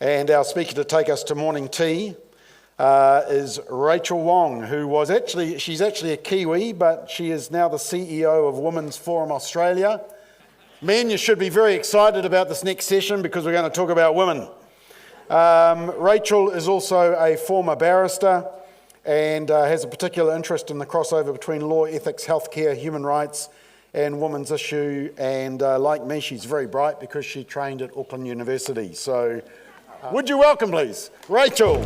And our speaker to take us to morning tea is Rachael Wong, she's actually a Kiwi, but she is now the CEO of Women's Forum Australia. Men, you should be very excited about this next session because we're going to talk about women. Rachael is also a former barrister and has a particular interest in the crossover between law, ethics, healthcare, human rights and women's issue. And like me, she's very bright because she trained at Auckland University. So would you welcome, please, Rachael.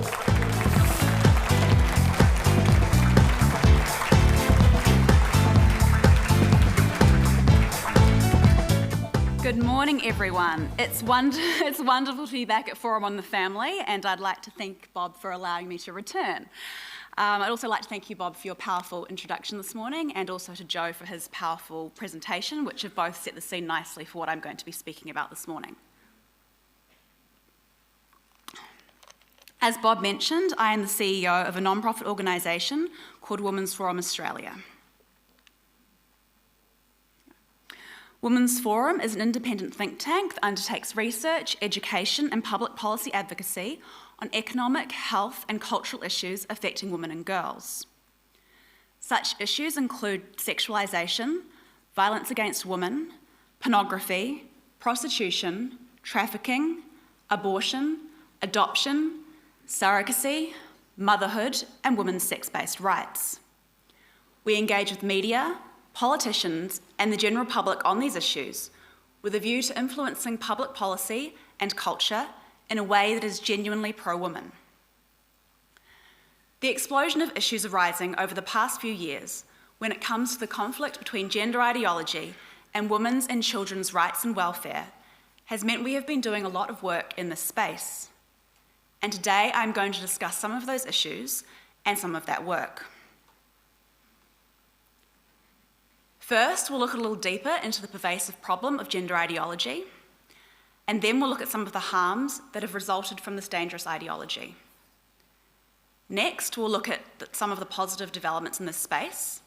Good morning, everyone. It's wonderful to be back at Forum on the Family, and I'd like to thank Bob for allowing me to return. I'd also like to thank you, Bob, for your powerful introduction this morning, and also to Joe for his powerful presentation, which have both set the scene nicely for what I'm going to be speaking about this morning. As Bob mentioned, I am the CEO of a non-profit organisation called Women's Forum Australia. Women's Forum is an independent think tank that undertakes research, education and public policy advocacy on economic, health and cultural issues affecting women and girls. Such issues include sexualisation, violence against women, pornography, prostitution, trafficking, abortion, adoption, surrogacy, motherhood and women's sex-based rights. We engage with media, politicians and the general public on these issues with a view to influencing public policy and culture in a way that is genuinely pro-women. The explosion of issues arising over the past few years when it comes to the conflict between gender ideology and women's and children's rights and welfare has meant we have been doing a lot of work in this space. And today I'm going to discuss some of those issues and some of that work. First, we'll look a little deeper into the pervasive problem of gender ideology, and then we'll look at some of the harms that have resulted from this dangerous ideology. Next, we'll look at some of the positive developments in this space,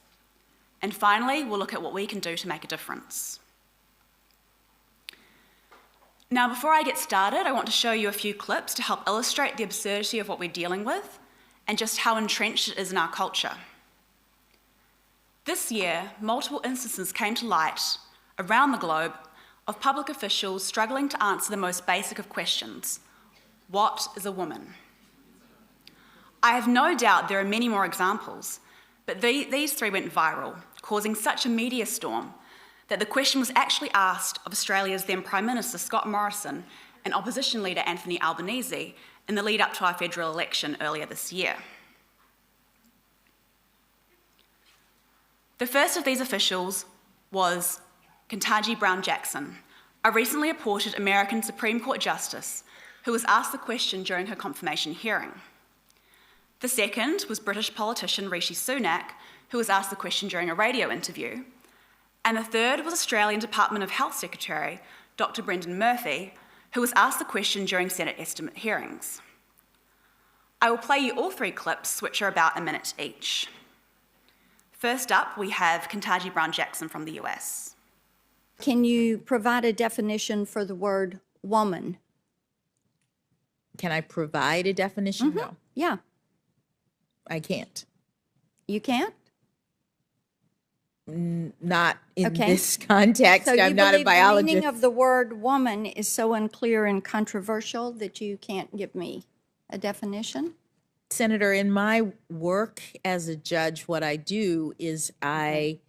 and finally, we'll look at what we can do to make a difference. Now, before I get started, I want to show you a few clips to help illustrate the absurdity of what we're dealing with and just how entrenched it is in our culture. This year, multiple instances came to light around the globe of public officials struggling to answer the most basic of questions: what is a woman? I have no doubt there are many more examples, but these three went viral, causing such a media storm that the question was actually asked of Australia's then Prime Minister Scott Morrison and opposition leader Anthony Albanese in the lead up to our federal election earlier this year. The first of these officials was Ketanji Brown Jackson, a recently appointed American Supreme Court Justice who was asked the question during her confirmation hearing. The second was British politician Rishi Sunak, who was asked the question during a radio interview. And the third was Australian Department of Health Secretary, Dr. Brendan Murphy, who was asked the question during Senate estimate hearings. I will play you all three clips, which are about a minute each. First up, we have Ketanji Brown Jackson from the US. Can you provide a definition for the word woman? Can I provide a definition? No. Yeah. I can't. You can't? Not in this context. So I'm not a biologist. The meaning of the word woman is so unclear and controversial that you can't give me a definition? Senator, in my work as a judge, what I do is I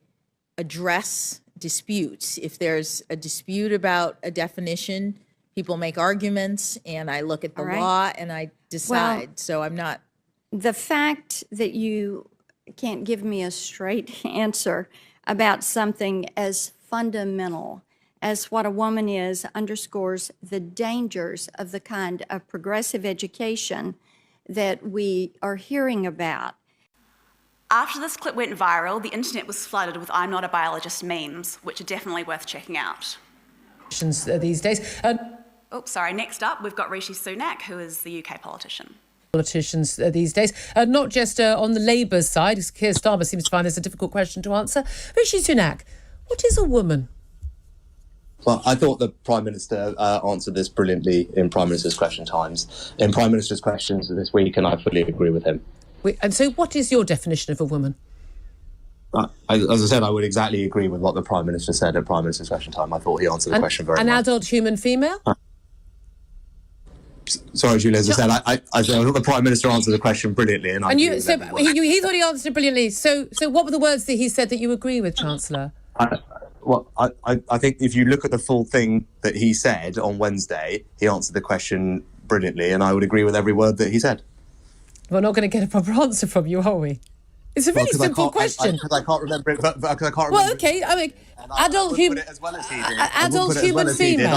address disputes. If there's a dispute about a definition, people make arguments, and I look at the law and I decide. Well, so I'm not. The fact that you can't give me a straight answer about something as fundamental as what a woman is underscores the dangers of the kind of progressive education that we are hearing about. After this clip went viral, the internet was flooded with "I'm not a biologist" memes, which are definitely worth checking out. These days. Next up, we've got Rishi Sunak, who is the UK politician. Politicians these days, not just on the Labour side, as Keir Starmer seems to find this a difficult question to answer. Rishi Sunak, what is a woman? Well, I thought the Prime Minister answered this brilliantly in Prime Minister's Question Times, in Prime Minister's Questions this week, and I fully agree with him. And so what is your definition of a woman? As I said, I would exactly agree with what the Prime Minister said at Prime Minister's Question Time. I thought he answered the question very well. An adult human female? Sorry, Julie, as I said, I thought the Prime Minister answered the question brilliantly, and I agree with every word. He thought he answered it brilliantly. So what were the words that he said that you agree with, Chancellor? I think if you look at the full thing that he said on Wednesday, he answered the question brilliantly, and I would agree with every word that he said. We're not going to get a proper answer from you, are we? It's a really simple question. Because I can't remember it. Because I can't remember. Well, okay. I mean, adult human. As well as he did. Adult human female.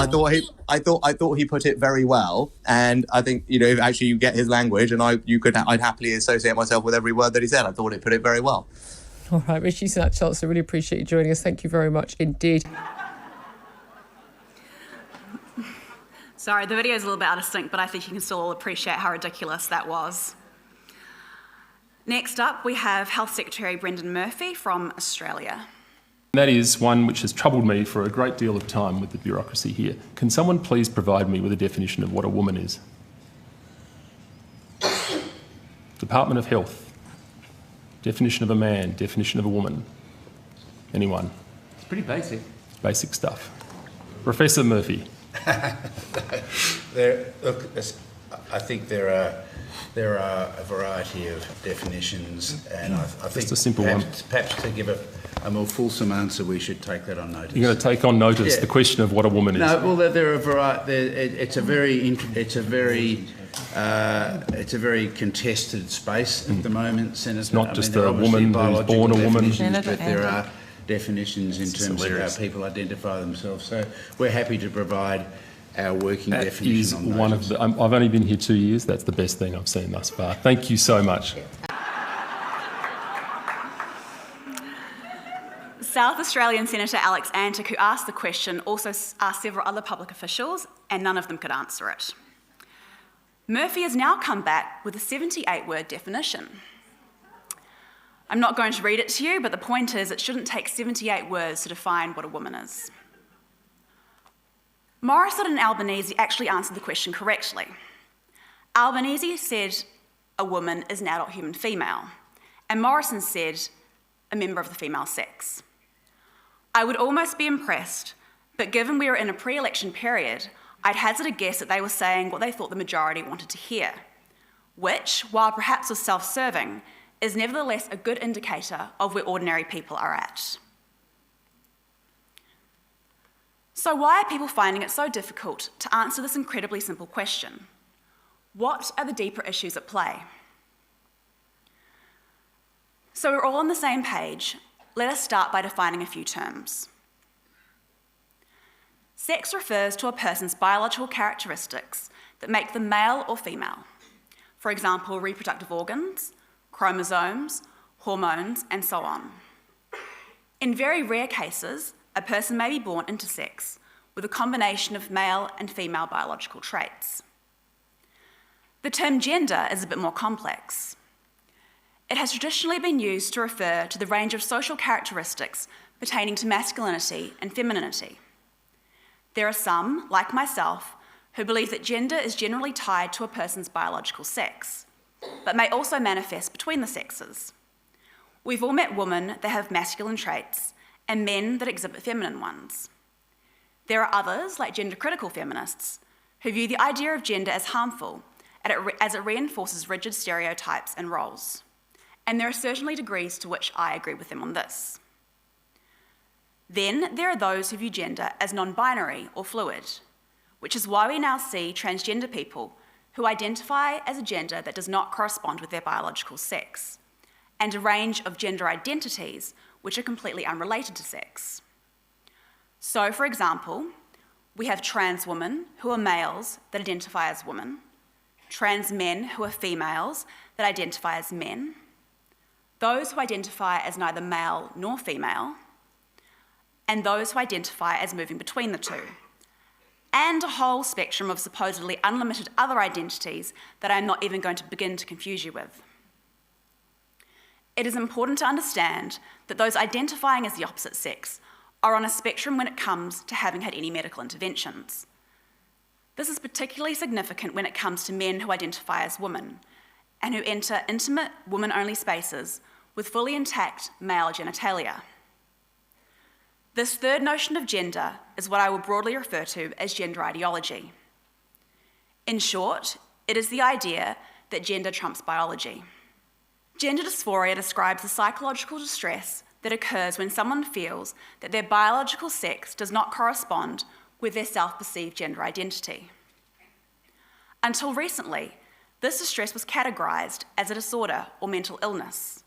I thought he put it very well, and I think if actually you get his language, and I'd happily associate myself with every word that he said. I thought he put it very well. All right, Rishi Sunak, Chancellor, really appreciate you joining us. Thank you very much indeed. Sorry, the video is a little bit out of sync, but I think you can still all appreciate how ridiculous that was. Next up, we have Health Secretary Brendan Murphy from Australia. That is one which has troubled me for a great deal of time with the bureaucracy here. Can someone please provide me with a definition of what a woman is? Department of Health. Definition of a man, definition of a woman. Anyone? It's pretty basic. Basic stuff. Professor Murphy. I think there are a variety of definitions, and I think a simple perhaps to give a more fulsome answer, we should take that on notice. You're going to take on notice the question of what a woman is. No, well, there are a variety. It's a very contested space at the moment, Senator. It's not just a woman who's born a woman. But there are definitions in terms of how people identify themselves. So we're happy to provide our working definition on those. One of the. I've only been here 2 years. That's the best thing I've seen thus far. Thank you so much. South Australian Senator Alex Antic, who asked the question, also asked several other public officials, and none of them could answer it. Murphy has now come back with a 78-word definition. I'm not going to read it to you, but the point is it shouldn't take 78 words to define what a woman is. Morrison and Albanese actually answered the question correctly. Albanese said a woman is an adult human female, and Morrison said a member of the female sex. I would almost be impressed, but given we were in a pre-election period, I'd hazard a guess that they were saying what they thought the majority wanted to hear, which, while perhaps was self-serving, is nevertheless a good indicator of where ordinary people are at. So why are people finding it so difficult to answer this incredibly simple question? What are the deeper issues at play? So we're all on the same page. Let us start by defining a few terms. Sex refers to a person's biological characteristics that make them male or female. For example, reproductive organs, chromosomes, hormones, and so on. In very rare cases, a person may be born intersex with a combination of male and female biological traits. The term gender is a bit more complex. It has traditionally been used to refer to the range of social characteristics pertaining to masculinity and femininity. There are some, like myself, who believe that gender is generally tied to a person's biological sex, but may also manifest between the sexes. We've all met women that have masculine traits and men that exhibit feminine ones. There are others, like gender-critical feminists, who view the idea of gender as harmful as it reinforces rigid stereotypes and roles. And there are certainly degrees to which I agree with them on this. Then there are those who view gender as non-binary or fluid, which is why we now see transgender people who identify as a gender that does not correspond with their biological sex, and a range of gender identities which are completely unrelated to sex. So, for example, we have trans women who are males that identify as women, trans men who are females that identify as men, those who identify as neither male nor female, and those who identify as moving between the two, and a whole spectrum of supposedly unlimited other identities that I'm not even going to begin to confuse you with. It is important to understand that those identifying as the opposite sex are on a spectrum when it comes to having had any medical interventions. This is particularly significant when it comes to men who identify as women and who enter intimate, woman-only spaces with fully intact male genitalia. This third notion of gender is what I will broadly refer to as gender ideology. In short, it is the idea that gender trumps biology. Gender dysphoria describes the psychological distress that occurs when someone feels that their biological sex does not correspond with their self-perceived gender identity. Until recently, this distress was categorised as a disorder or mental illness,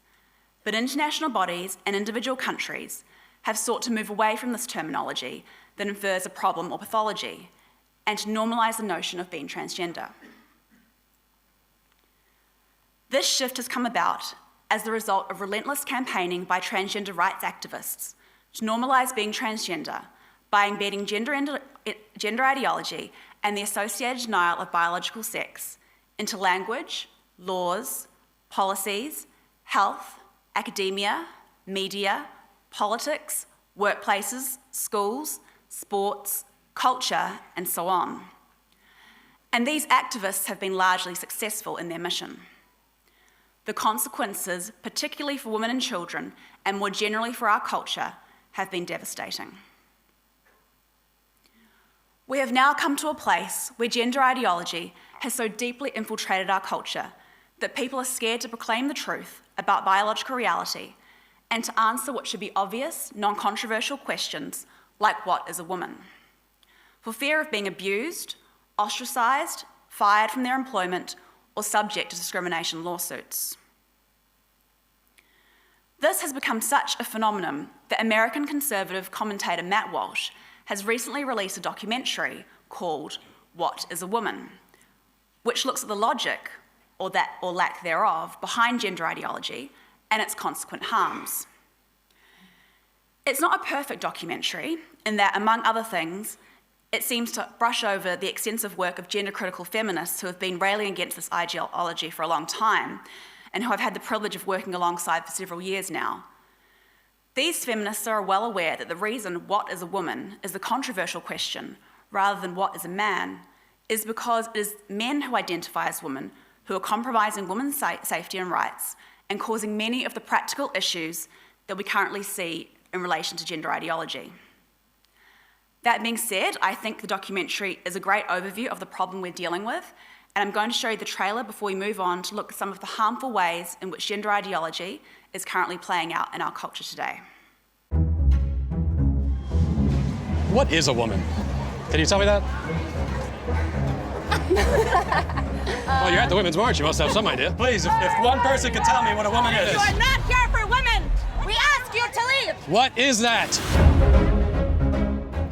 but international bodies and individual countries have sought to move away from this terminology that infers a problem or pathology and to normalise the notion of being transgender. This shift has come about as the result of relentless campaigning by transgender rights activists to normalise being transgender by embedding gender ideology and the associated denial of biological sex into language, laws, policies, health, academia, media, politics, workplaces, schools, sports, culture, and so on. And these activists have been largely successful in their mission. The consequences, particularly for women and children, and more generally for our culture, have been devastating. We have now come to a place where gender ideology has so deeply infiltrated our culture that people are scared to proclaim the truth about biological reality and to answer what should be obvious, non-controversial questions like what is a woman, for fear of being abused, ostracised, fired from their employment, or subject to discrimination lawsuits. This has become such a phenomenon that American conservative commentator Matt Walsh has recently released a documentary called What is a Woman?, which looks at the logic, or lack thereof, behind gender ideology and its consequent harms. It's not a perfect documentary in that, among other things, it seems to brush over the extensive work of gender-critical feminists who have been railing against this ideology for a long time and who I've had the privilege of working alongside for several years now. These feminists are well aware that the reason what is a woman is the controversial question rather than what is a man is because it is men who identify as women who are compromising women's safety and rights and causing many of the practical issues that we currently see in relation to gender ideology. That being said, I think the documentary is a great overview of the problem we're dealing with, and I'm going to show you the trailer before we move on to look at some of the harmful ways in which gender ideology is currently playing out in our culture today. What is a woman? Can you tell me that? Well, you're at the Women's March. You must have some idea. Please, if one person could tell me what a woman is. You are not here for women. We ask you to leave. What is that?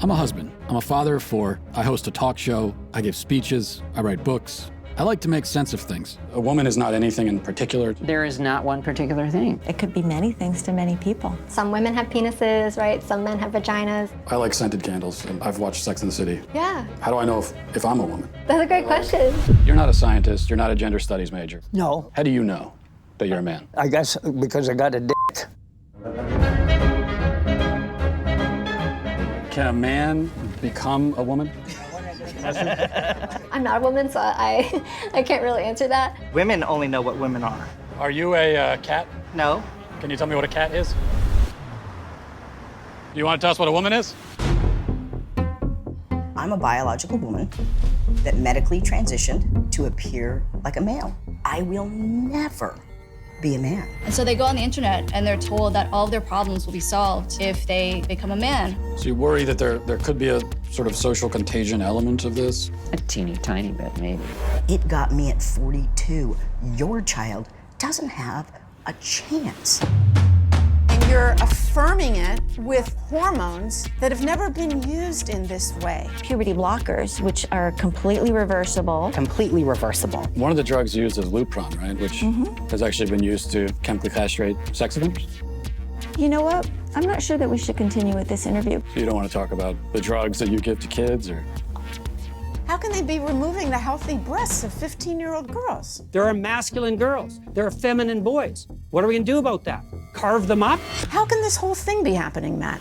I'm a husband. I'm a father of 4. I host a talk show. I give speeches. I write books. I like to make sense of things. A woman is not anything in particular. There is not one particular thing. It could be many things to many people. Some women have penises, right? Some men have vaginas. I like scented candles, and I've watched Sex and the City. Yeah. How do I know if I'm a woman? That's a great question. You're not a scientist. You're not a gender studies major. No. How do you know that you're a man? I guess because I got a dick. Can a man become a woman? I'm not a woman, so I can't really answer that. Women only know what women are. Are you a cat? No. Can you tell me what a cat is? Do you want to tell us what a woman is? I'm a biological woman that medically transitioned to appear like a male. I will never be a man. And so they go on the internet and they're told that all of their problems will be solved if they become a man. So you worry that there could be a sort of social contagion element of this? A teeny tiny bit, maybe. It got me at 42. Your child doesn't have a chance. And you're affirming it with hormones that have never been used in this way. Puberty blockers, which are completely reversible. Completely reversible. One of the drugs used is Lupron, right? Which has actually been used to chemically castrate sex offenders. You know what? I'm not sure that we should continue with this interview. So you don't want to talk about the drugs that you give to kids, or? How can they be removing the healthy breasts of 15-year-old girls? There are masculine girls. There are feminine boys. What are we gonna do about that? Carve them up? How can this whole thing be happening, Matt?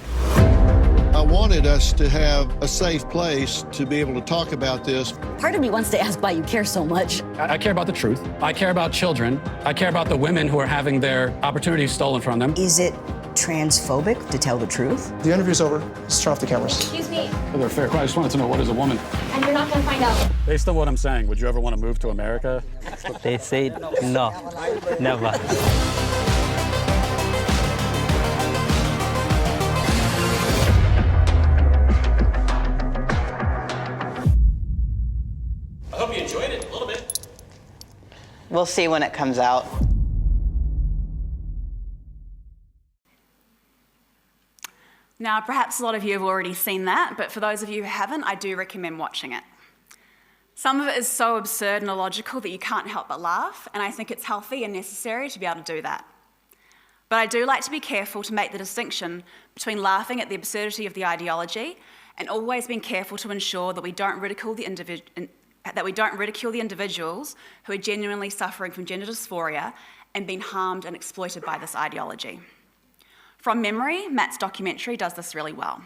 I wanted us to have a safe place to be able to talk about this. Part of me wants to ask why you care so much. I care about the truth. I care about children. I care about the women who are having their opportunities stolen from them. Is it transphobic to tell the truth? The interview's over. Let's turn off the cameras. Excuse me, They're fair. I just wanted to know, what is a woman? and you're not going to find out. Based on what I'm saying, would you ever want to move to America? They say no, never. I hope you enjoyed it a little bit. We'll see when it comes out. Now, perhaps a lot of you have already seen that, but for those of you who haven't, I do recommend watching it. Some of it is so absurd and illogical that you can't help but laugh, and I think it's healthy and necessary to be able to do that. But I do like to be careful to make the distinction between laughing at the absurdity of the ideology and always being careful to ensure that we don't ridicule the individuals who are genuinely suffering from gender dysphoria and being harmed and exploited by this ideology. From memory, Matt's documentary does this really well.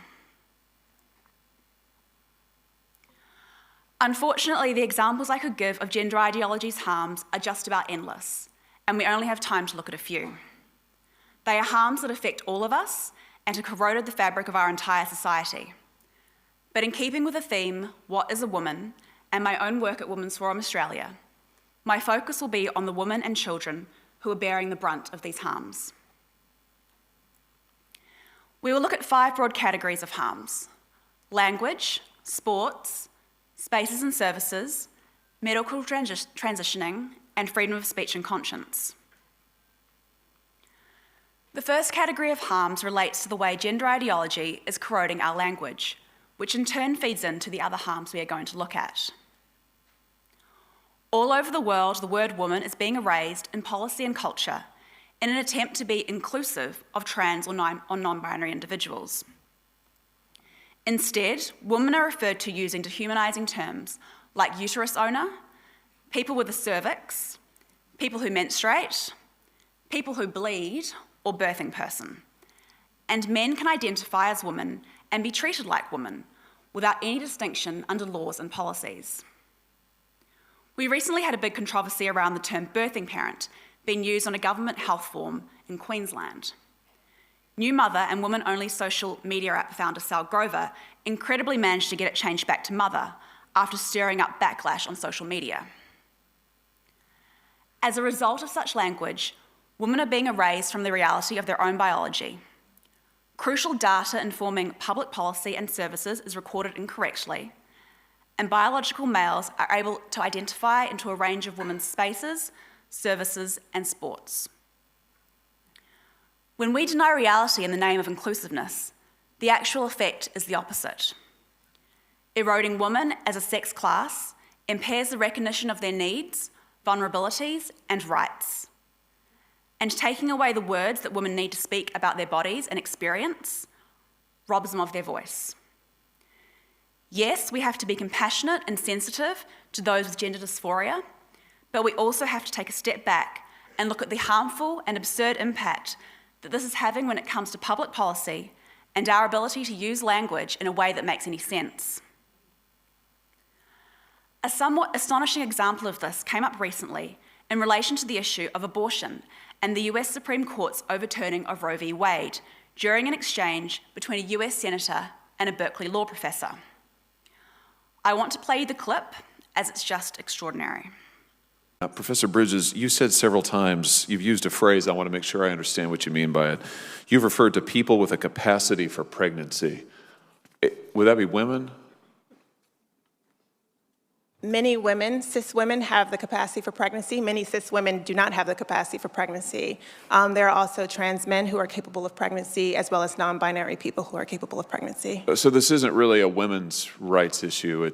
Unfortunately, the examples I could give of gender ideology's harms are just about endless, and we only have time to look at a few. They are harms that affect all of us and have corroded the fabric of our entire society. But in keeping with the theme, what is a woman, and my own work at Women's Forum Australia, my focus will be on the women and children who are bearing the brunt of these harms. We will look at 5 broad categories of harms: language, sports, spaces and services, medical transitioning, and freedom of speech and conscience. The first category of harms relates to the way gender ideology is corroding our language, which in turn feeds into the other harms we are going to look at. All over the world, the word woman is being erased in policy and culture in an attempt to be inclusive of trans or non-binary individuals. Instead, women are referred to using dehumanising terms like uterus owner, people with a cervix, people who menstruate, people who bleed, or birthing person. And men can identify as women and be treated like women without any distinction under laws and policies. We recently had a big controversy around the term birthing parent being used on a government health form in Queensland. New mother and woman-only social media app founder Sal Grover incredibly managed to get it changed back to mother after stirring up backlash on social media. As a result of such language, women are being erased from the reality of their own biology. Crucial data informing public policy and services is recorded incorrectly, and biological males are able to identify into a range of women's spaces, services, and sports. When we deny reality in the name of inclusiveness, the actual effect is the opposite. Eroding women as a sex class impairs the recognition of their needs, vulnerabilities, and rights. And taking away the words that women need to speak about their bodies and experience robs them of their voice. Yes, we have to be compassionate and sensitive to those with gender dysphoria, but we also have to take a step back and look at the harmful and absurd impact that this is having when it comes to public policy and our ability to use language in a way that makes any sense. A somewhat astonishing example of this came up recently in relation to the issue of abortion and the US Supreme Court's overturning of Roe v. Wade during an exchange between a US senator and a Berkeley law professor. I want to play you the clip as it's just extraordinary. Professor Bridges, you said several times, you've used a phrase, I want to make sure I understand what you mean by it. You've referred to people with a capacity for pregnancy. Would that be women? Many women, cis women, have the capacity for pregnancy. Many cis women do not have the capacity for pregnancy. There are also trans men who are capable of pregnancy, as well as non-binary people who are capable of pregnancy. So this isn't really a women's rights issue.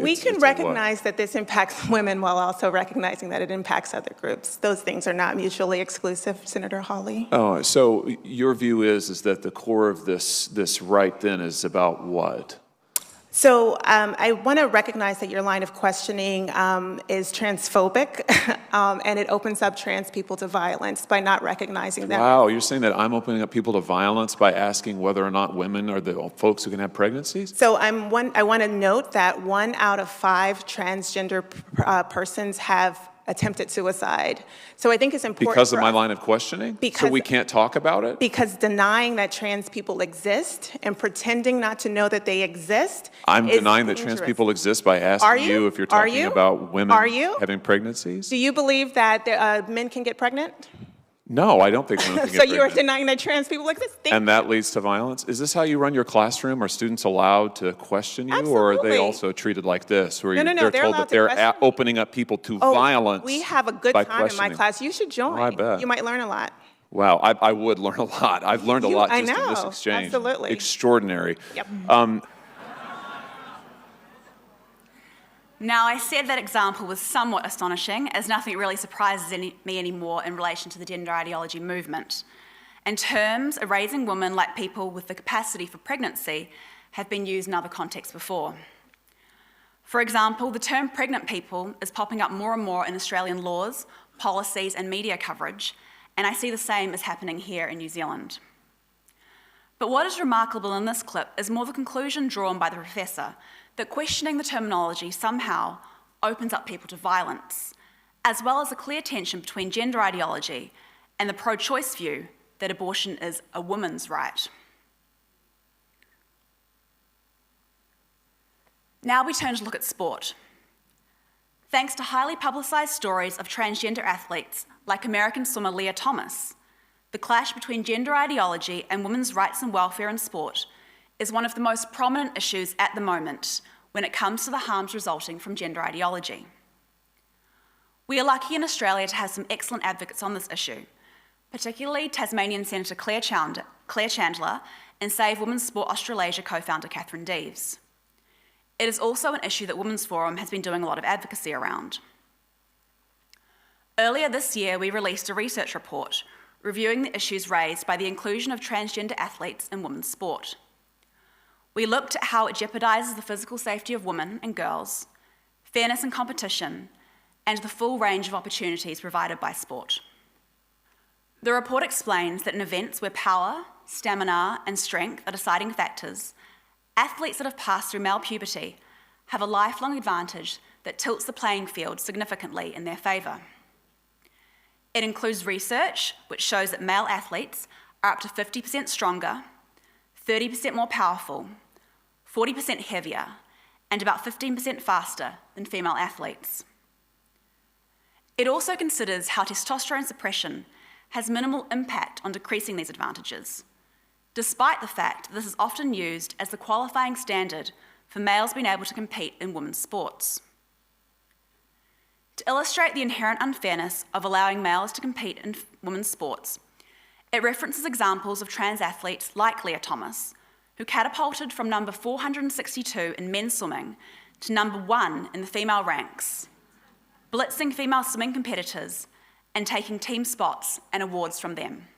We can recognize that this impacts women while also recognizing that it impacts other groups. Those things are not mutually exclusive, Senator Hawley. Oh, so your view is that the core of this right then is about what? So I want to recognize that your line of questioning is transphobic, and it opens up trans people to violence by not recognizing them. Wow, you're saying that I'm opening up people to violence by asking whether or not women are the folks who can have pregnancies? So I want to note that 1 out of 5 transgender persons have attempted suicide. So I think it's important because of my line of questioning? So we can't talk about it? Because denying that trans people exist and pretending not to know that they exist I'm is denying that dangerous. trans people exist by asking you if you're talking about women having pregnancies? Do you believe that men can get pregnant? No, I don't think women can get So you are pregnant. denying that trans people exist? And that leads to violence? Is this how you run your classroom? Are students allowed to question you? Or are they also treated like this, where No, they're they're told allowed that to they're opening up people to violence? We have a good by time in my questioning? class. You should join. Oh, I bet. You might learn a lot. Wow, I would learn a lot. I've learned a lot I just in this know, exchange. absolutely. Extraordinary. Yep. Now, I said that example was somewhat astonishing, as nothing really surprises me anymore in relation to the gender ideology movement. And terms erasing women like people with the capacity for pregnancy have been used in other contexts before. For example, the term pregnant people is popping up more and more in Australian laws, policies, and media coverage, and I see the same is happening here in New Zealand. But what is remarkable in this clip is more the conclusion drawn by the professor that questioning the terminology somehow opens up people to violence, as well as a clear tension between gender ideology and the pro-choice view that abortion is a woman's right. Now we turn to look at sport. Thanks to highly publicised stories of transgender athletes like American swimmer Leah Thomas, the clash between gender ideology and women's rights and welfare in sport is one of the most prominent issues at the moment when it comes to the harms resulting from gender ideology. We are lucky in Australia to have some excellent advocates on this issue, particularly Tasmanian Senator Claire Chandler and Save Women's Sport Australasia co-founder Catherine Deves. It is also an issue that Women's Forum has been doing a lot of advocacy around. Earlier this year, we released a research report reviewing the issues raised by the inclusion of transgender athletes in women's sport. We looked at how it jeopardises the physical safety of women and girls, fairness in competition, and the full range of opportunities provided by sport. The report explains that in events where power, stamina, and strength are deciding factors, athletes that have passed through male puberty have a lifelong advantage that tilts the playing field significantly in their favour. It includes research which shows that male athletes are up to 50% stronger, 30% more powerful, 40% heavier, and about 15% faster than female athletes. It also considers how testosterone suppression has minimal impact on decreasing these advantages, despite the fact that this is often used as the qualifying standard for males being able to compete in women's sports. To illustrate the inherent unfairness of allowing males to compete in women's sports, it references examples of trans athletes like Leah Thomas, who catapulted from number 462 in men's swimming to number 1 in the female ranks, blitzing female swimming competitors and taking team spots and awards from them.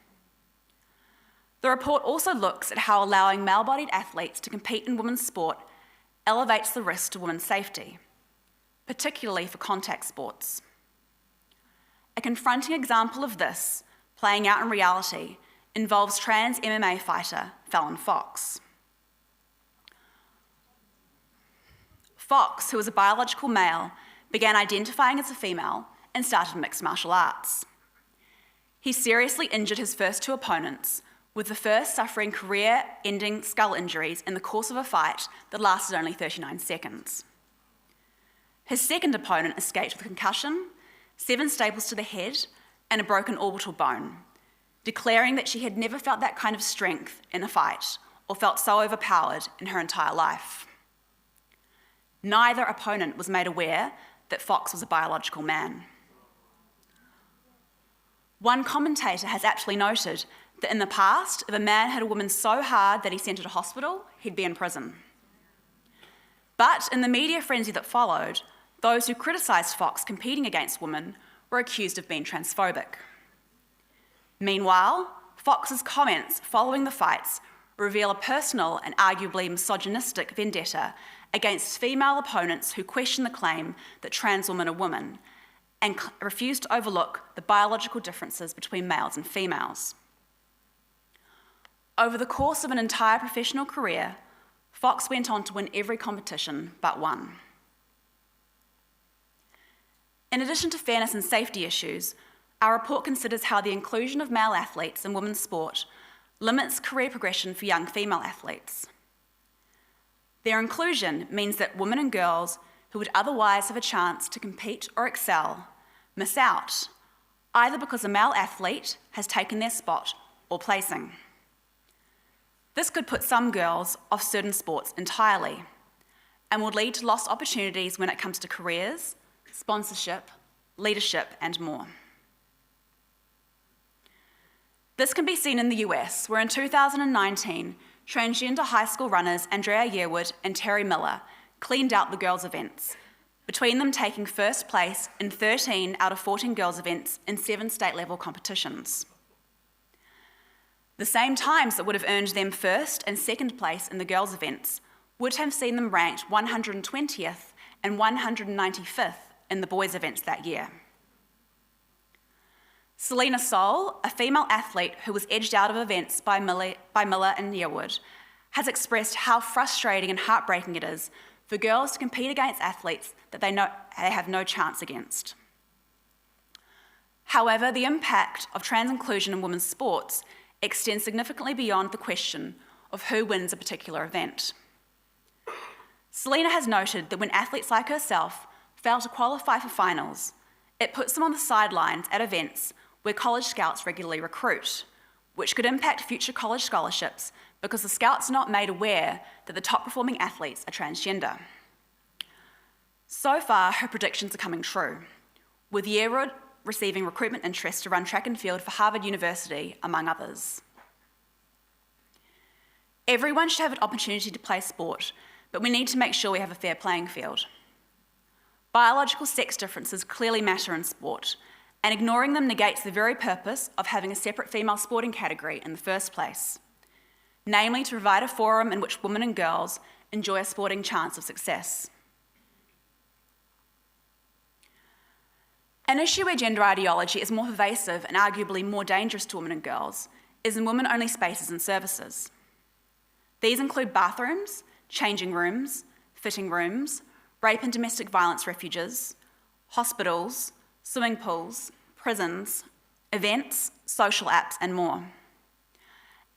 The report also looks at how allowing male-bodied athletes to compete in women's sport elevates the risk to women's safety, particularly for contact sports. A confronting example of this, playing out in reality, involves trans MMA fighter Fallon Fox. Fox, who was a biological male, began identifying as a female and started mixed martial arts. He seriously injured his first 2 opponents, with the first suffering career-ending skull injuries in the course of a fight that lasted only 39 seconds. His second opponent escaped with a concussion, 7 staples to the head, and a broken orbital bone, declaring that she had never felt that kind of strength in a fight or felt so overpowered in her entire life. Neither opponent was made aware that Fox was a biological man. One commentator has aptly noted that in the past, if a man hit a woman so hard that he sent her to hospital, he'd be in prison. But in the media frenzy that followed, those who criticised Fox competing against women were accused of being transphobic. Meanwhile, Fox's comments following the fights reveal a personal and arguably misogynistic vendetta against female opponents who question the claim that trans women are women and refuse to overlook the biological differences between males and females. Over the course of an entire professional career, Fox went on to win every competition but one. In addition to fairness and safety issues, our report considers how the inclusion of male athletes in women's sport limits career progression for young female athletes. Their inclusion means that women and girls who would otherwise have a chance to compete or excel miss out, either because a male athlete has taken their spot or placing. This could put some girls off certain sports entirely and would lead to lost opportunities when it comes to careers, sponsorship, leadership, and more. This can be seen in the US, where in 2019, transgender high school runners Andrea Yearwood and Terry Miller cleaned out the girls' events, between them taking first place in 13 out of 14 girls' events in 7 state-level competitions. The same times that would have earned them first and second place in the girls' events would have seen them ranked 120th and 195th in the boys' events that year. Selena Sol, a female athlete who was edged out of events by Miller and Yearwood, has expressed how frustrating and heartbreaking it is for girls to compete against athletes that they know they have no chance against. However, the impact of trans inclusion in women's sports extends significantly beyond the question of who wins a particular event. Selena has noted that when athletes like herself fail to qualify for finals, it puts them on the sidelines at events where college scouts regularly recruit, which could impact future college scholarships because the scouts are not made aware that the top performing athletes are transgender. So far, her predictions are coming true, with Yearwood receiving recruitment interest to run track and field for Harvard University, among others. Everyone should have an opportunity to play sport, but we need to make sure we have a fair playing field. Biological sex differences clearly matter in sport, and ignoring them negates the very purpose of having a separate female sporting category in the first place, namely to provide a forum in which women and girls enjoy a sporting chance of success. An issue where gender ideology is more pervasive and arguably more dangerous to women and girls is in women-only spaces and services. These include bathrooms, changing rooms, fitting rooms, rape and domestic violence refuges, hospitals, swimming pools, prisons, events, social apps, and more.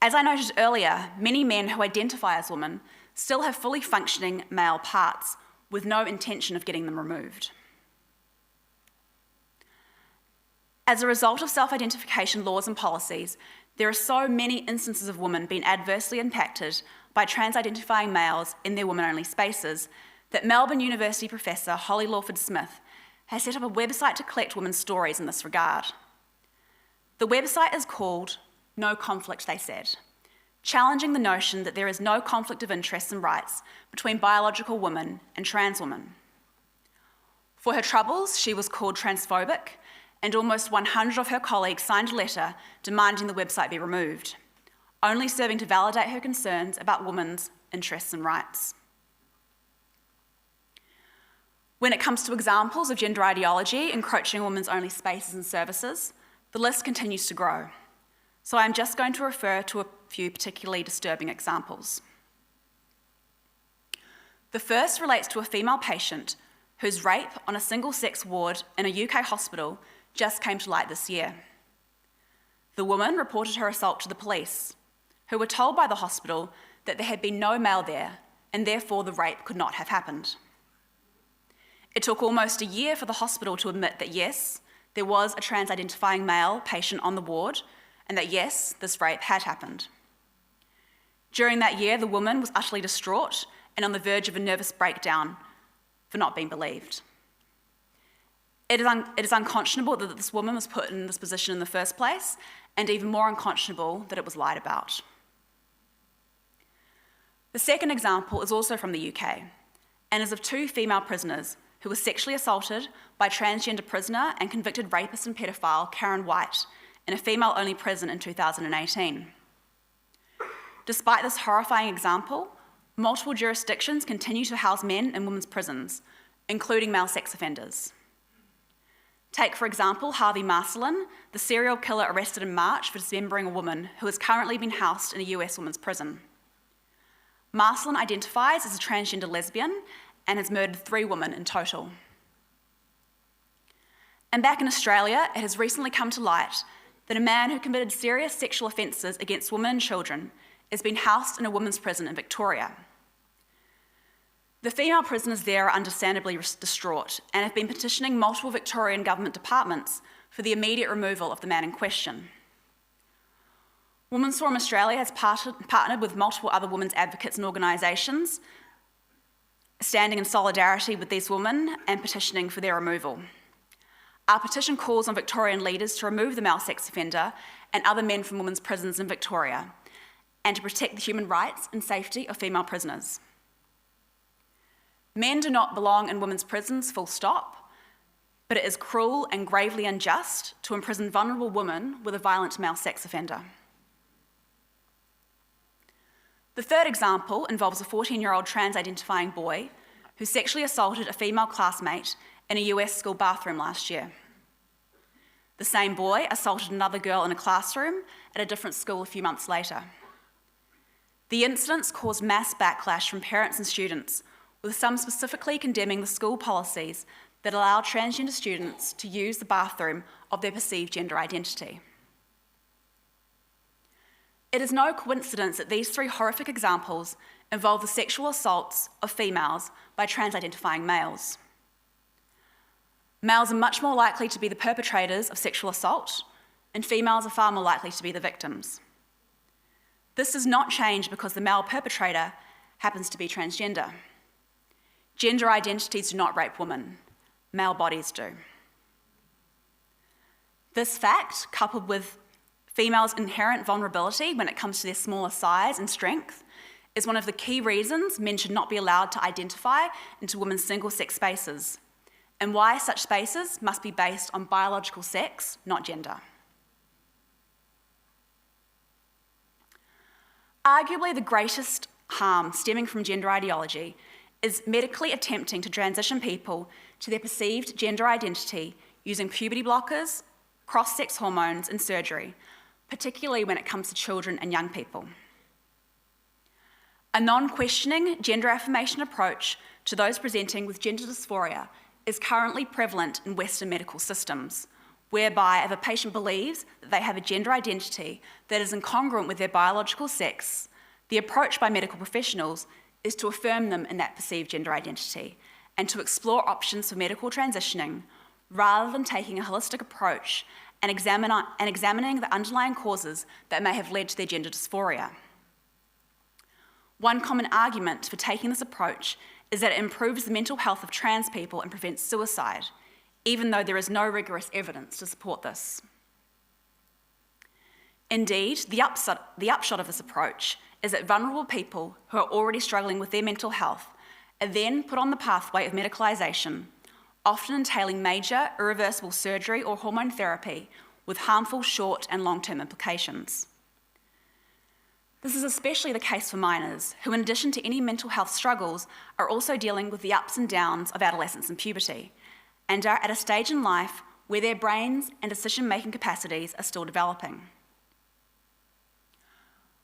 As I noted earlier, many men who identify as women still have fully functioning male parts with no intention of getting them removed. As a result of self-identification laws and policies, there are so many instances of women being adversely impacted by trans-identifying males in their women-only spaces that Melbourne University professor Holly Lawford-Smith has set up a website to collect women's stories in this regard. The website is called No Conflict, They Said, challenging the notion that there is no conflict of interests and rights between biological women and trans women. For her troubles, she was called transphobic, and almost 100 of her colleagues signed a letter demanding the website be removed, only serving to validate her concerns about women's interests and rights. When it comes to examples of gender ideology encroaching women's only spaces and services, the list continues to grow. So I'm just going to refer to a few particularly disturbing examples. The first relates to a female patient whose rape on a single-sex ward in a UK hospital just came to light this year. The woman reported her assault to the police, who were told by the hospital that there had been no male there and therefore the rape could not have happened. It took almost a year for the hospital to admit that yes, there was a trans-identifying male patient on the ward and that yes, this rape had happened. During that year, the woman was utterly distraught and on the verge of a nervous breakdown for not being believed. It is unconscionable that this woman was put in this position in the first place, and even more unconscionable that it was lied about. The second example is also from the UK, and is of 2 female prisoners who were sexually assaulted by transgender prisoner and convicted rapist and pedophile Karen White in a female-only prison in 2018. Despite this horrifying example, multiple jurisdictions continue to house men in women's prisons, including male sex offenders. Take, for example, Harvey Marcelin, the serial killer arrested in March for dismembering a woman who is currently being housed in a US women's prison. Marcelin identifies as a transgender lesbian and has murdered 3 women in total. And back in Australia, it has recently come to light that a man who committed serious sexual offences against women and children is being housed in a women's prison in Victoria. The female prisoners there are understandably distraught and have been petitioning multiple Victorian government departments for the immediate removal of the man in question. Women's Forum Australia has partnered with multiple other women's advocates and organisations, standing in solidarity with these women and petitioning for their removal. Our petition calls on Victorian leaders to remove the male sex offender and other men from women's prisons in Victoria and to protect the human rights and safety of female prisoners. Men do not belong in women's prisons, full stop, but it is cruel and gravely unjust to imprison vulnerable women with a violent male sex offender. The third example involves a 14-year-old trans-identifying boy who sexually assaulted a female classmate in a US school bathroom last year. The same boy assaulted another girl in a classroom at a different school a few months later. The incidents caused mass backlash from parents and students, with some specifically condemning the school policies that allow transgender students to use the bathroom of their perceived gender identity. It is no coincidence that these 3 horrific examples involve the sexual assaults of females by trans-identifying males. Males are much more likely to be the perpetrators of sexual assault, and females are far more likely to be the victims. This does not change because the male perpetrator happens to be transgender. Gender identities do not rape women, male bodies do. This fact, coupled with females' inherent vulnerability when it comes to their smaller size and strength, is one of the key reasons men should not be allowed to identify into women's single-sex spaces, and why such spaces must be based on biological sex, not gender. Arguably the greatest harm stemming from gender ideology is medically attempting to transition people to their perceived gender identity using puberty blockers, cross-sex hormones and surgery, particularly when it comes to children and young people. A non-questioning gender affirmation approach to those presenting with gender dysphoria is currently prevalent in Western medical systems, whereby if a patient believes that they have a gender identity that is incongruent with their biological sex, the approach by medical professionals is to affirm them in that perceived gender identity and to explore options for medical transitioning rather than taking a holistic approach and examining the underlying causes that may have led to their gender dysphoria. One common argument for taking this approach is that it improves the mental health of trans people and prevents suicide, even though there is no rigorous evidence to support this. Indeed, the upshot of this approach is that vulnerable people who are already struggling with their mental health are then put on the pathway of medicalisation, often entailing major irreversible surgery or hormone therapy with harmful short and long-term implications. This is especially the case for minors, who in addition to any mental health struggles are also dealing with the ups and downs of adolescence and puberty, and are at a stage in life where their brains and decision-making capacities are still developing.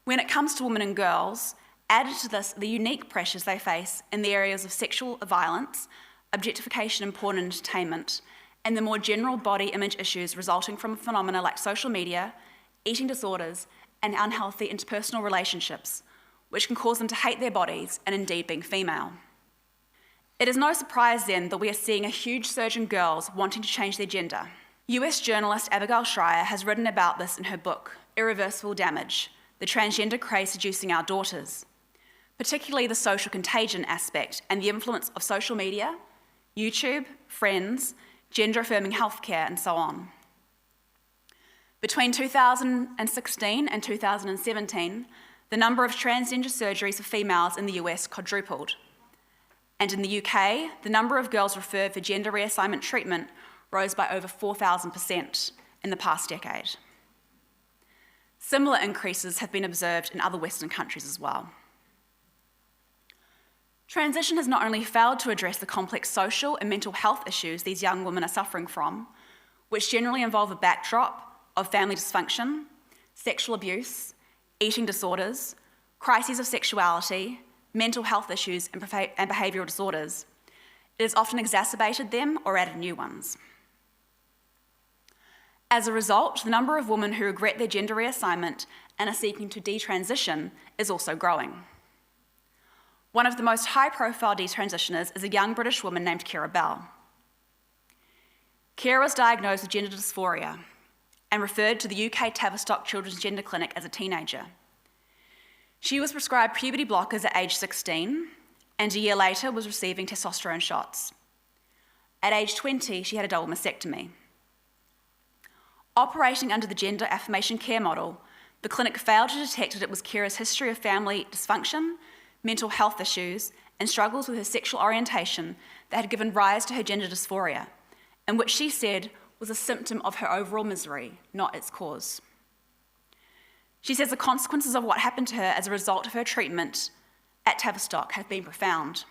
When it comes to women and girls, added to this are the unique pressures they face in the areas of sexual violence, objectification in porn and entertainment, and the more general body image issues resulting from phenomena like social media, eating disorders, and unhealthy interpersonal relationships, which can cause them to hate their bodies and indeed being female. It is no surprise then that we are seeing a huge surge in girls wanting to change their gender. US journalist Abigail Shrier has written about this in her book, Irreversible Damage: The Transgender Craze Seducing Our Daughters, particularly the social contagion aspect and the influence of social media, YouTube, friends, gender-affirming healthcare, and so on. Between 2016 and 2017, the number of transgender surgeries for females in the US quadrupled. And in the UK, the number of girls referred for gender reassignment treatment rose by over 4,000% in the past decade. Similar increases have been observed in other Western countries as well. Transition has not only failed to address the complex social and mental health issues these young women are suffering from, which generally involve a backdrop of family dysfunction, sexual abuse, eating disorders, crises of sexuality, mental health issues, and behavioural disorders. It has often exacerbated them or added new ones. As a result, the number of women who regret their gender reassignment and are seeking to detransition is also growing. One of the most high-profile detransitioners is a young British woman named Kira Bell. Kira was diagnosed with gender dysphoria and referred to the UK Tavistock Children's Gender Clinic as a teenager. She was prescribed puberty blockers at age 16, and a year later was receiving testosterone shots. At age 20, she had a double mastectomy. Operating under the gender affirmation care model, the clinic failed to detect that it was Kira's history of family dysfunction, mental health issues, and struggles with her sexual orientation that had given rise to her gender dysphoria, and which she said was a symptom of her overall misery, not its cause. She says the consequences of what happened to her as a result of her treatment at Tavistock have been profound.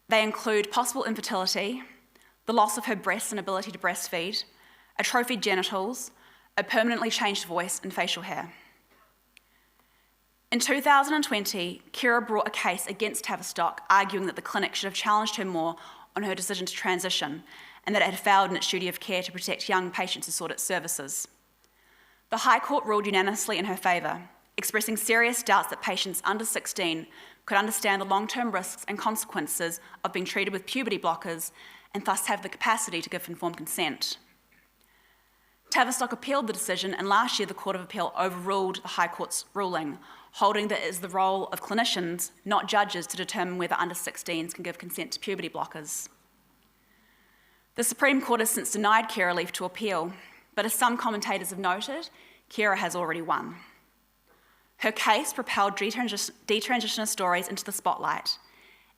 They include possible infertility, the loss of her breasts and ability to breastfeed, atrophied genitals, a permanently changed voice and facial hair. In 2020, Kira brought a case against Tavistock, arguing that the clinic should have challenged her more on her decision to transition and that it had failed in its duty of care to protect young patients who sought its services. The High Court ruled unanimously in her favour, expressing serious doubts that patients under 16 could understand the long-term risks and consequences of being treated with puberty blockers and thus have the capacity to give informed consent. Tavistock appealed the decision, and last year the Court of Appeal overruled the High Court's ruling, holding that it is the role of clinicians, not judges, to determine whether under 16s can give consent to puberty blockers. The Supreme Court has since denied Kira leave to appeal, but as some commentators have noted, Kira has already won. Her case propelled detransitioner stories into the spotlight.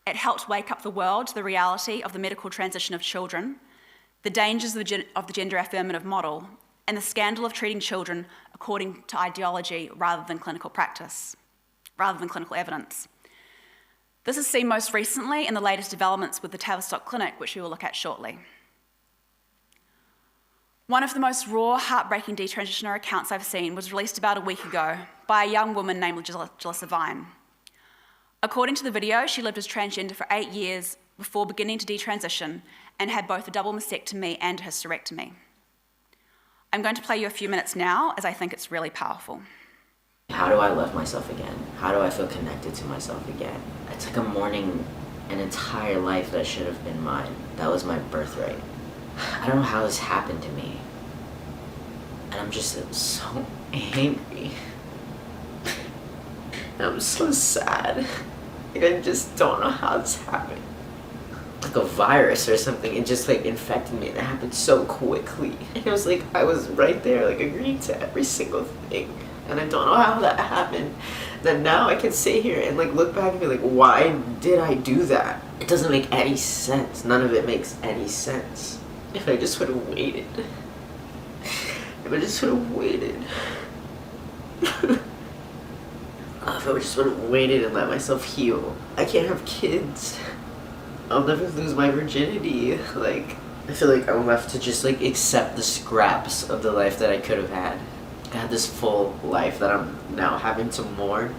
It helped wake up the world to the reality of the medical transition of children, the dangers of the gender affirmative model, and the scandal of treating children according to ideology rather than clinical evidence. This is seen most recently in the latest developments with the Tavistock Clinic, which we will look at shortly. One of the most raw, heartbreaking detransitioner accounts I've seen was released about a week ago by a young woman named Jalissa Vine. According to the video, she lived as transgender for 8 years before beginning to detransition and had both a double mastectomy and a hysterectomy. I'm going to play you a few minutes now, as I think it's really powerful. How do I love myself again? How do I feel connected to myself again? It's like I'm mourning an entire life that should have been mine. That was my birthright. I don't know how this happened to me. And I'm just so angry. And I'm so sad. Like, I just don't know how this happened. Like a virus or something, it just like infected me, and it happened so quickly. And it was like I was right there, like agreeing to every single thing, and I don't know how that happened. Then now I can sit here and like look back and be like, why did I do that? It doesn't make any sense. None of it makes any sense. If I just would have waited. If I just would have waited. If I just would have waited and let myself heal. I can't have kids. I'll never lose my virginity. Like, I feel like I'm left to just like accept the scraps of the life that I could have had. I had this full life that I'm now having to mourn,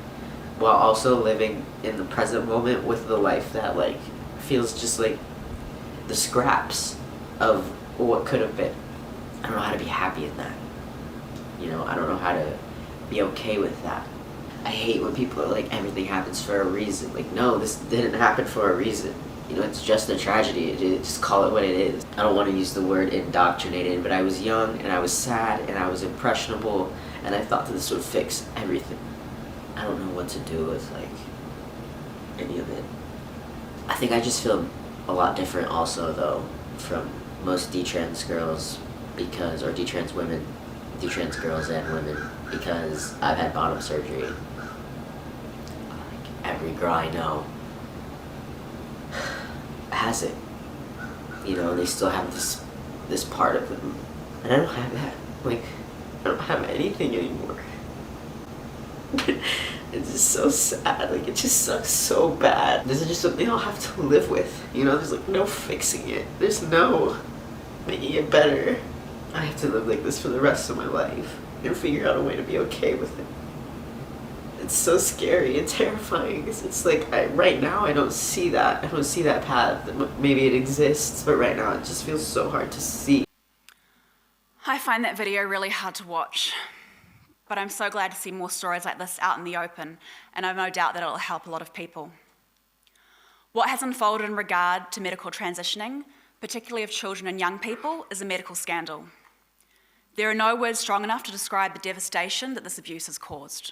while also living in the present moment with the life that like feels just like the scraps of what could have been. I don't know how to be happy in that. You know, I don't know how to be okay with that. I hate when people are like, everything happens for a reason. Like, no, this didn't happen for a reason. You know, it's just a tragedy. Just call it what it is. I don't want to use the word indoctrinated, but I was young and I was sad and I was impressionable and I thought that this would fix everything. I don't know what to do with like any of it. I think I just feel a lot different also though from most detrans girls because, or detrans women, detrans girls and women, because I've had bottom surgery. Like every girl I know has it. You know, they still have this part of them. And I don't have that. Like, I don't have anything anymore. It's just so sad. Like, it just sucks so bad. This is just something I'll have to live with. You know, there's like no fixing it. There's no making it better. I have to live like this for the rest of my life and figure out a way to be okay with it. It's so scary and terrifying. It's like, right now I don't see that. I don't see that path. Maybe it exists, but right now it just feels so hard to see. I find that video really hard to watch, but I'm so glad to see more stories like this out in the open, and I've no doubt that it'll help a lot of people. What has unfolded in regard to medical transitioning, particularly of children and young people, is a medical scandal. There are no words strong enough to describe the devastation that this abuse has caused.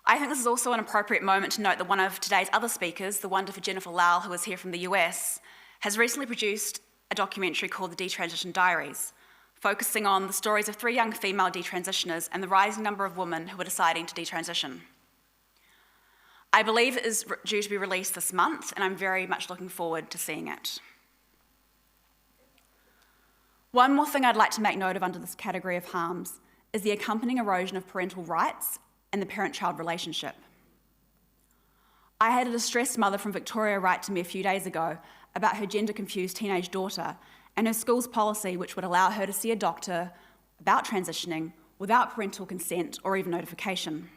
I think this is also an appropriate moment to note that one of today's other speakers, the wonderful Jennifer Lau, who is here from the US, has recently produced a documentary called The Detransition Diaries, focusing on the stories of 3 young female detransitioners and the rising number of women who are deciding to detransition. I believe it is due to be released this month, and I'm very much looking forward to seeing it. One more thing I'd like to make note of under this category of harms is the accompanying erosion of parental rights and the parent-child relationship. I had a distressed mother from Victoria write to me a few days ago about her gender-confused teenage daughter and her school's policy which would allow her to see a doctor about transitioning without parental consent or even notification.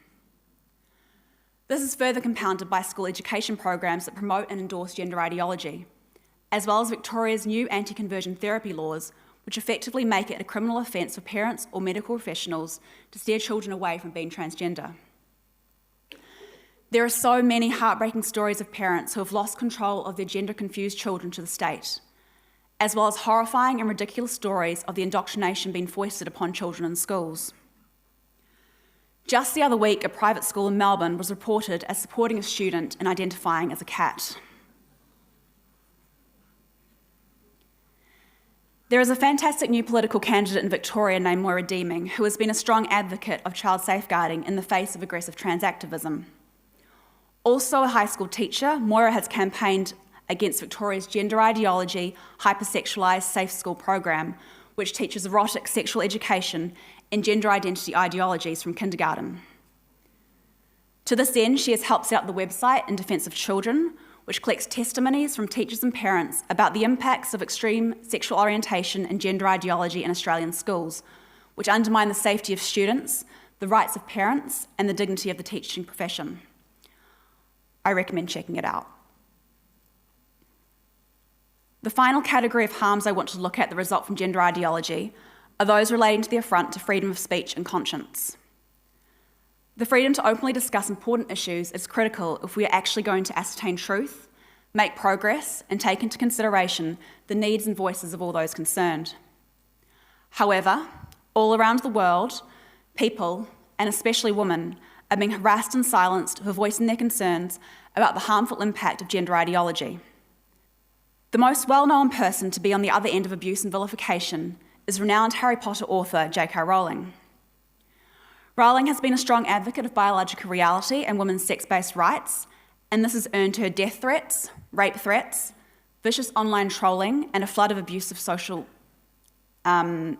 This is further compounded by school education programs that promote and endorse gender ideology, as well as Victoria's new anti-conversion therapy laws, which effectively make it a criminal offence for parents or medical professionals to steer children away from being transgender. There are so many heartbreaking stories of parents who have lost control of their gender-confused children to the state, as well as horrifying and ridiculous stories of the indoctrination being foisted upon children in schools. Just the other week, a private school in Melbourne was reported as supporting a student in identifying as a cat. There is a fantastic new political candidate in Victoria named Moira Deeming, who has been a strong advocate of child safeguarding in the face of aggressive trans activism. Also a high school teacher, Moira has campaigned against Victoria's gender ideology, hypersexualised safe school program, which teaches erotic sexual education and gender identity ideologies from kindergarten. To this end, she has helped set up the website In Defence of Children, which collects testimonies from teachers and parents about the impacts of extreme sexual orientation and gender ideology in Australian schools, which undermine the safety of students, the rights of parents, and the dignity of the teaching profession. I recommend checking it out. The final category of harms I want to look at that result from gender ideology are those relating to the affront to freedom of speech and conscience. The freedom to openly discuss important issues is critical if we are actually going to ascertain truth, make progress, and take into consideration the needs and voices of all those concerned. However, all around the world, people, and especially women, are being harassed and silenced for voicing their concerns about the harmful impact of gender ideology. The most well-known person to be on the other end of abuse and vilification is renowned Harry Potter author J.K. Rowling. Rowling has been a strong advocate of biological reality and women's sex-based rights, and this has earned her death threats, rape threats, vicious online trolling, and a flood of abusive social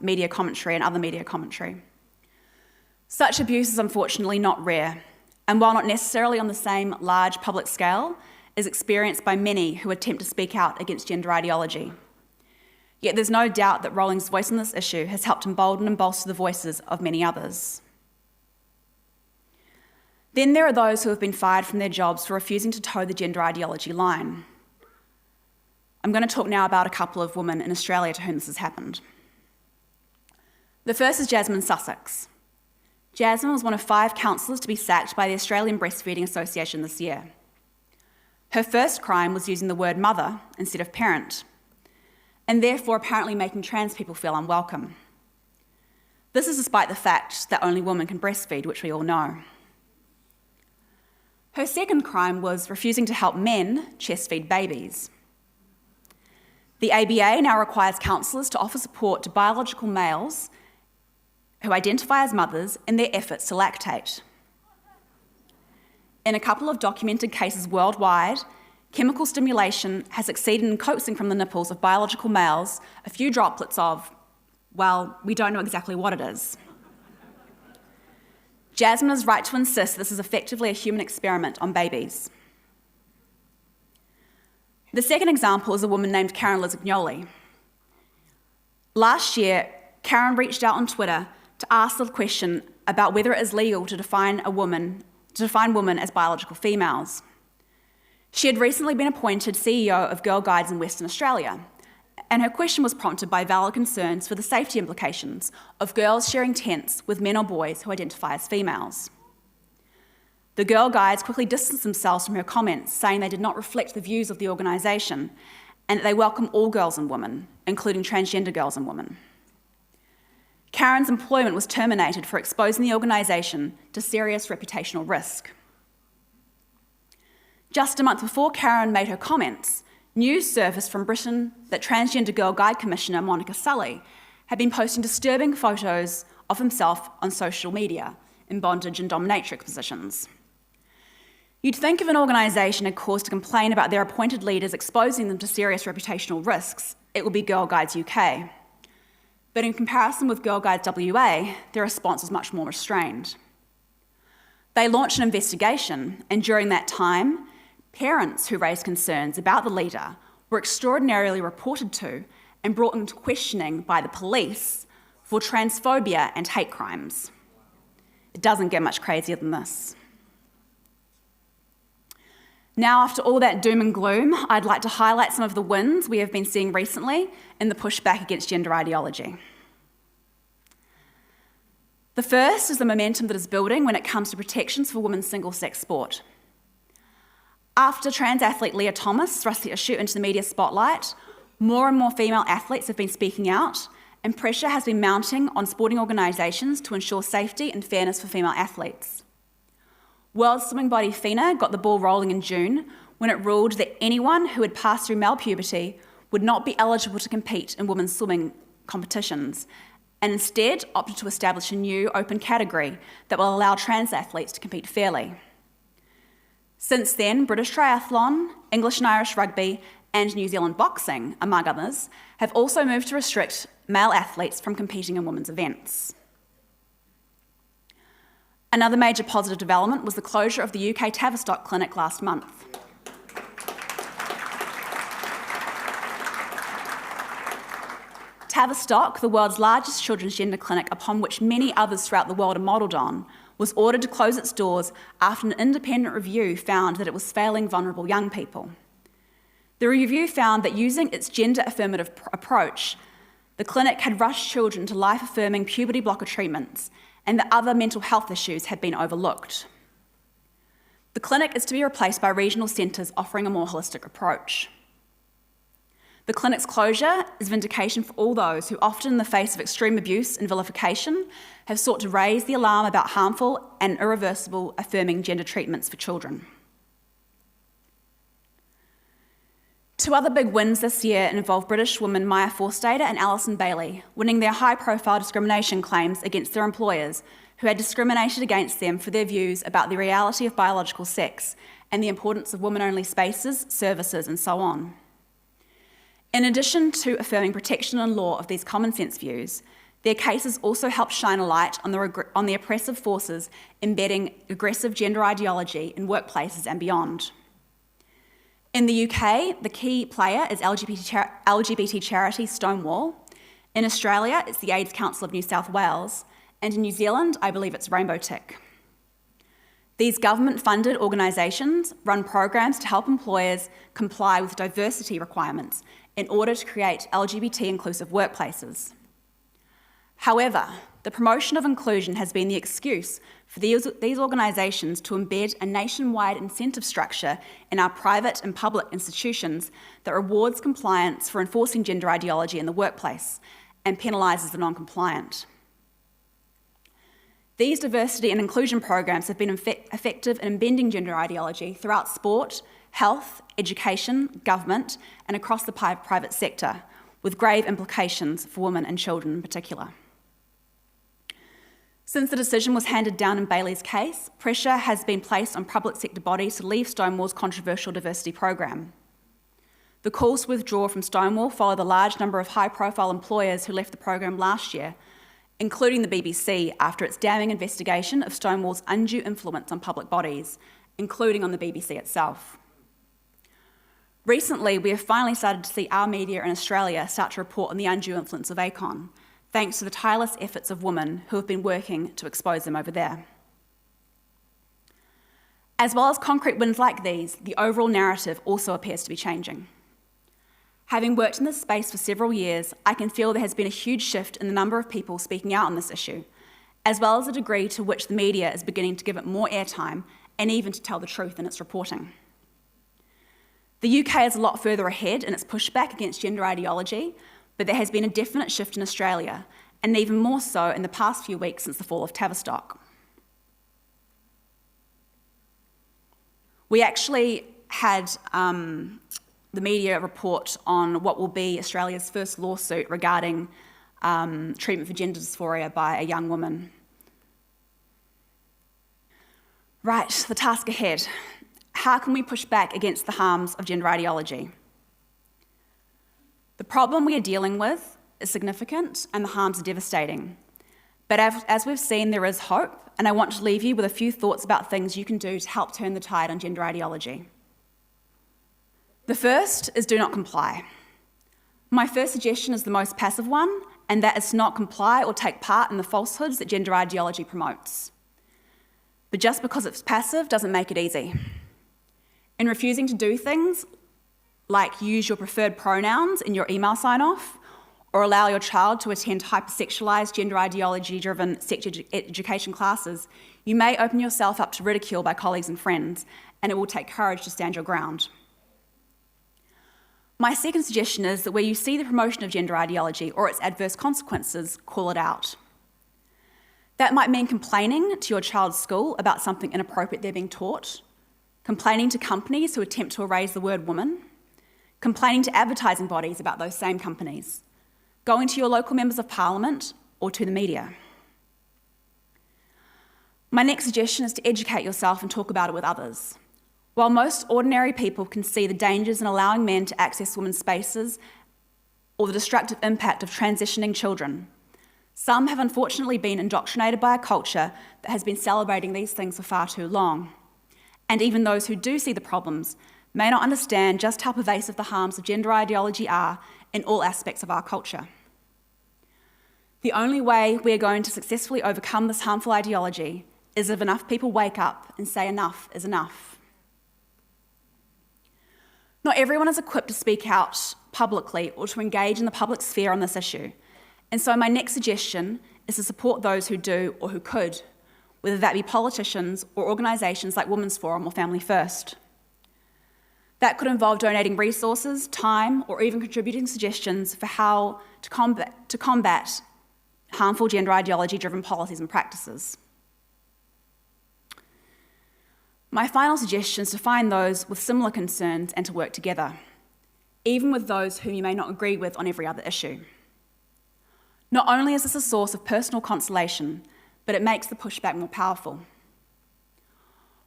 media commentary and other media commentary. Such abuse is unfortunately not rare, and while not necessarily on the same large public scale, is experienced by many who attempt to speak out against gender ideology. Yet there's no doubt that Rowling's voice on this issue has helped embolden and bolster the voices of many others. Then there are those who have been fired from their jobs for refusing to toe the gender ideology line. I'm going to talk now about a couple of women in Australia to whom this has happened. The first is Jasmine Sussex. Jasmine was one of 5 counsellors to be sacked by the Australian Breastfeeding Association this year. Her first crime was using the word mother instead of parent, and therefore apparently making trans people feel unwelcome. This is despite the fact that only women can breastfeed, which we all know. Her second crime was refusing to help men chest feed babies. The ABA now requires counsellors to offer support to biological males who identify as mothers in their efforts to lactate. In a couple of documented cases worldwide, chemical stimulation has succeeded in coaxing from the nipples of biological males a few droplets of, well, we don't know exactly what it is. Jasmine is right to insist this is effectively a human experiment on babies. The second example is a woman named Karen Lizignoli. Last year, Karen reached out on Twitter to ask the question about whether it is legal to define women as biological females. She had recently been appointed CEO of Girl Guides in Western Australia, and her question was prompted by valid concerns for the safety implications of girls sharing tents with men or boys who identify as females. The Girl Guides quickly distanced themselves from her comments, saying they did not reflect the views of the organisation and that they welcome all girls and women, including transgender girls and women. Karen's employment was terminated for exposing the organisation to serious reputational risk. Just a month before Karen made her comments, news surfaced from Britain that Transgender Girl Guide Commissioner Monica Sully had been posting disturbing photos of himself on social media in bondage and dominatrix positions. You'd think if an organisation had cause to complain about their appointed leaders exposing them to serious reputational risks, it would be Girl Guides UK. But in comparison with Girl Guides WA, their response was much more restrained. They launched an investigation, and during that time, parents who raised concerns about the leader were extraordinarily reported to and brought into questioning by the police for transphobia and hate crimes. It doesn't get much crazier than this. Now, after all that doom and gloom, I'd like to highlight some of the wins we have been seeing recently in the pushback against gender ideology. The first is the momentum that is building when it comes to protections for women's single-sex sport. After trans athlete Leah Thomas thrust the issue into the media spotlight, more and more female athletes have been speaking out, and pressure has been mounting on sporting organisations to ensure safety and fairness for female athletes. World swimming body FINA got the ball rolling in June when it ruled that anyone who had passed through male puberty would not be eligible to compete in women's swimming competitions, and instead opted to establish a new open category that will allow trans athletes to compete fairly. Since then, British Triathlon, English and Irish Rugby, and New Zealand Boxing, among others, have also moved to restrict male athletes from competing in women's events. Another major positive development was the closure of the UK Tavistock clinic last month. Tavistock, the world's largest children's gender clinic upon which many others throughout the world are modelled on, was ordered to close its doors after an independent review found that it was failing vulnerable young people. The review found that using its gender-affirmative approach, the clinic had rushed children to life-affirming puberty blocker treatments and that other mental health issues had been overlooked. The clinic is to be replaced by regional centres offering a more holistic approach. The clinic's closure is vindication for all those who, often in the face of extreme abuse and vilification, have sought to raise the alarm about harmful and irreversible affirming gender treatments for children. Two other big wins this year involve British women Maya Forstater and Alison Bailey, winning their high-profile discrimination claims against their employers who had discriminated against them for their views about the reality of biological sex and the importance of women-only spaces, services, and so on. In addition to affirming protection in law of these common-sense views, their cases also help shine a light on the oppressive forces embedding aggressive gender ideology in workplaces and beyond. In the UK, the key player is LGBT charity Stonewall. In Australia, it's the AIDS Council of New South Wales. And in New Zealand, I believe it's Rainbow Tick. These government-funded organisations run programs to help employers comply with diversity requirements in order to create LGBT-inclusive workplaces. However, the promotion of inclusion has been the excuse for these organisations to embed a nationwide incentive structure in our private and public institutions that rewards compliance for enforcing gender ideology in the workplace and penalises the non-compliant. These diversity and inclusion programs have been effective in embedding gender ideology throughout sport, health, education, government, and across the private sector, with grave implications for women and children in particular. Since the decision was handed down in Bailey's case, pressure has been placed on public sector bodies to leave Stonewall's controversial diversity program. The calls to withdraw from Stonewall follow the large number of high-profile employers who left the program last year, including the BBC after its damning investigation of Stonewall's undue influence on public bodies, including on the BBC itself. Recently, we have finally started to see our media in Australia start to report on the undue influence of ACON, thanks to the tireless efforts of women who have been working to expose them over there. As well as concrete wins like these, the overall narrative also appears to be changing. Having worked in this space for several years, I can feel there has been a huge shift in the number of people speaking out on this issue, as well as the degree to which the media is beginning to give it more airtime and even to tell the truth in its reporting. The UK is a lot further ahead in its pushback against gender ideology, but there has been a definite shift in Australia, and even more so in the past few weeks since the fall of Tavistock. We actually had the media report on what will be Australia's first lawsuit regarding treatment for gender dysphoria by a young woman. Right, the task ahead. How can we push back against the harms of gender ideology? The problem we are dealing with is significant and the harms are devastating. But as we've seen, there is hope, and I want to leave you with a few thoughts about things you can do to help turn the tide on gender ideology. The first is do not comply. My first suggestion is the most passive one, and that is to not comply or take part in the falsehoods that gender ideology promotes. But just because it's passive doesn't make it easy. In refusing to do things like use your preferred pronouns in your email sign-off, or allow your child to attend hypersexualised, gender ideology-driven sex education classes, you may open yourself up to ridicule by colleagues and friends, and it will take courage to stand your ground. My second suggestion is that where you see the promotion of gender ideology or its adverse consequences, call it out. That might mean complaining to your child's school about something inappropriate they're being taught, complaining to companies who attempt to erase the word woman, complaining to advertising bodies about those same companies, going to your local members of parliament or to the media. My next suggestion is to educate yourself and talk about it with others. While most ordinary people can see the dangers in allowing men to access women's spaces or the destructive impact of transitioning children, some have unfortunately been indoctrinated by a culture that has been celebrating these things for far too long. And even those who do see the problems may not understand just how pervasive the harms of gender ideology are in all aspects of our culture. The only way we are going to successfully overcome this harmful ideology is if enough people wake up and say enough is enough. Not everyone is equipped to speak out publicly or to engage in the public sphere on this issue, and so my next suggestion is to support those who do or who could, whether that be politicians or organisations like Women's Forum or Family First. That could involve donating resources, time, or even contributing suggestions for how to combat harmful gender ideology-driven policies and practices. My final suggestion is to find those with similar concerns and to work together, even with those whom you may not agree with on every other issue. Not only is this a source of personal consolation, but it makes the pushback more powerful.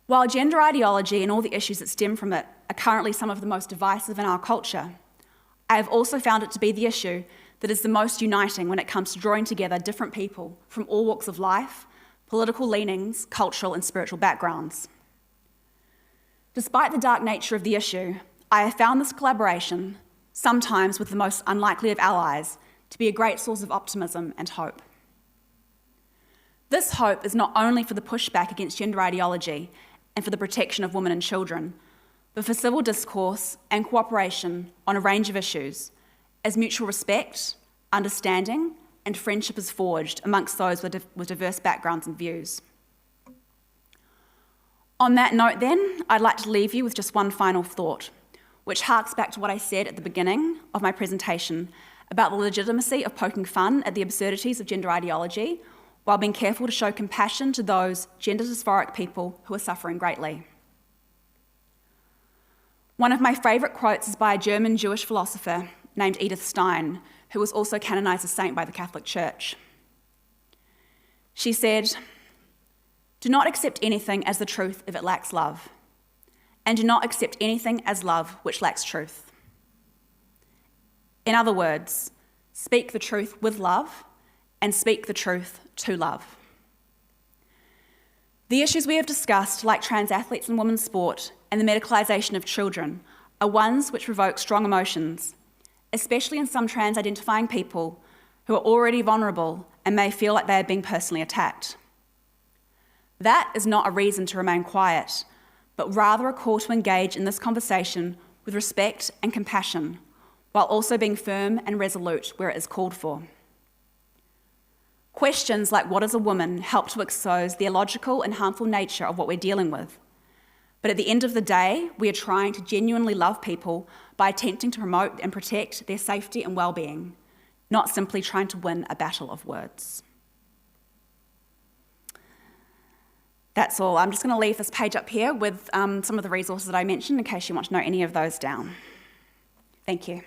While gender ideology and all the issues that stem from it are currently some of the most divisive in our culture, I have also found it to be the issue that is the most uniting when it comes to drawing together different people from all walks of life, political leanings, cultural and spiritual backgrounds. Despite the dark nature of the issue, I have found this collaboration, sometimes with the most unlikely of allies, to be a great source of optimism and hope. This hope is not only for the pushback against gender ideology and for the protection of women and children, but for civil discourse and cooperation on a range of issues, as mutual respect, understanding, and friendship is forged amongst those with diverse backgrounds and views. On that note then, I'd like to leave you with just one final thought, which harks back to what I said at the beginning of my presentation about the legitimacy of poking fun at the absurdities of gender ideology, while being careful to show compassion to those gender dysphoric people who are suffering greatly. One of my favourite quotes is by a German Jewish philosopher named Edith Stein, who was also canonised a saint by the Catholic Church. She said, "Do not accept anything as the truth if it lacks love, and do not accept anything as love which lacks truth." In other words, speak the truth with love and speak the truth to love. The issues we have discussed, like trans athletes in women's sport and the medicalisation of children, are ones which provoke strong emotions, especially in some trans-identifying people who are already vulnerable and may feel like they are being personally attacked. That is not a reason to remain quiet, but rather a call to engage in this conversation with respect and compassion, while also being firm and resolute where it is called for. Questions like what is a woman help to expose the illogical and harmful nature of what we're dealing with. But at the end of the day, we are trying to genuinely love people by attempting to promote and protect their safety and well-being, not simply trying to win a battle of words. That's all. I'm just going to leave this page up here with some of the resources that I mentioned in case you want to note any of those down. Thank you.